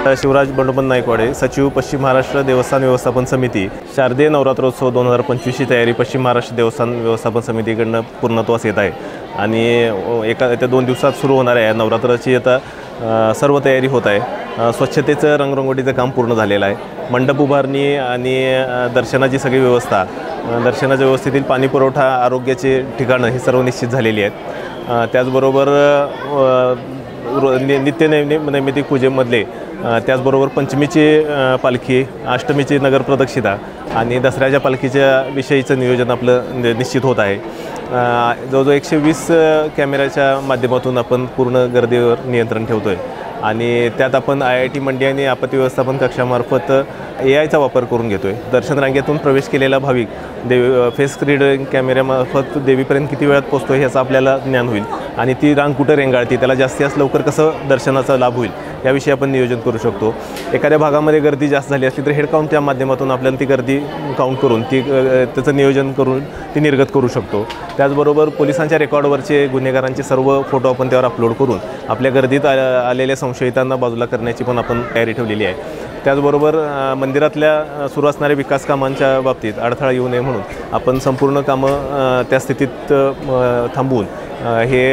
शिवराज बंडोपंत नाईकवाडे, सचिव पश्चिम महाराष्ट्र देवस्थान व्यवस्थापन समिती। शारदीय नवरात्रोत्सव 2025 ची तयारी पश्चिम महाराष्ट्र देवस्थान व्यवस्थापन समितीकडून पूर्णत्वास येत आहे आणि येत्या 2 दिवसात सुरू होणार आहे नवरात्राची आता सर्व तयारी होत आहे। स्वच्छतेचं रंगरंगोटीचं काम पूर्ण झालेलं आहे। मंडप उभारणी आणि दर्शनाची सगळी व्यवस्था, दर्शनाच्या व्यवस्थेतील पाणी पुरवठा, आरोग्याचे ठिकाणं ही सर्व निश्चित झालेली आहेत। त्याचबरोबर नैमित्तिक पूजेमधले त्याचबरोबर पंचमीची पालखी, अष्टमीची नगर प्रदक्षिणा आणि दसऱ्याच्या पालखीच्या विषयीचं नियोजन आपलं निश्चित होत आहे। जवळजवळ 120 कॅमेऱ्याच्या माध्यमातून आपण पूर्ण गर्दीवर नियंत्रण ठेवतो आहे आणि त्यात आपण IIT मंडी आणि आपत्ती व्यवस्थापन कक्षामार्फत AIचा वापर करून घेतो आहे। दर्शन रांगेतून प्रवेश केलेला भाविक फेस रीडिंग कॅमेऱ्यामार्फत देवीपर्यंत किती वेळात पोहोचतो ह्याचं आपल्याला ज्ञान होईल आणि ती रांग कुठं रेंगाळते, त्याला जास्तीत लवकर कसं दर्शनाचा लाभ होईल याविषयी आपण नियोजन करू शकतो। एखाद्या भागामध्ये गर्दी जास्त झाली असली तर हेड काउंटच्या माध्यमातून आपल्याला ती गर्दी काउंट करून त्याचं नियोजन करून ती निर्गत करू शकतो। त्याचबरोबर पोलिसांच्या रेकॉर्डवरचे गुन्हेगारांचे सर्व फोटो आपण त्यावर अपलोड करून आपल्या गर्दीत आलेल्या संशयितांना बाजूला करण्याची पण आपण तयारी ठेवलेली आहे। त्याचबरोबर मंदिरातल्या सुरू असणाऱ्या विकास कामांच्या बाबतीत अडथळा येऊ नये म्हणून आपण संपूर्ण कामं त्या स्थितीत थांबवून हे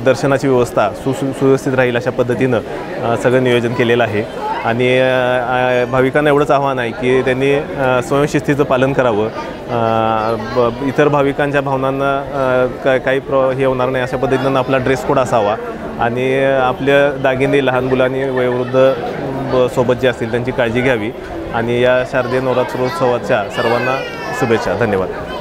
दर्शनाची व्यवस्था सुव्यवस्थित राहील अशा पद्धतीनं सगळं नियोजन केलेलं आहे आणि भाविकांना एवढंच आव्हान आहे की त्यांनी स्वयंशिस्तीचं पालन करावं। इतर भाविकांच्या भावनांना काही हे होणार नाही अशा पद्धतीनं आपला ड्रेस कोड असावा आणि आपल्या दागिने लहान मुलांनी वयोवृद्ध सोबत जे असतील त्यांची काळजी घ्यावी आणि या शारदीय नवरात्रोत्सवाच्या सर्वांना शुभेच्छा। धन्यवाद।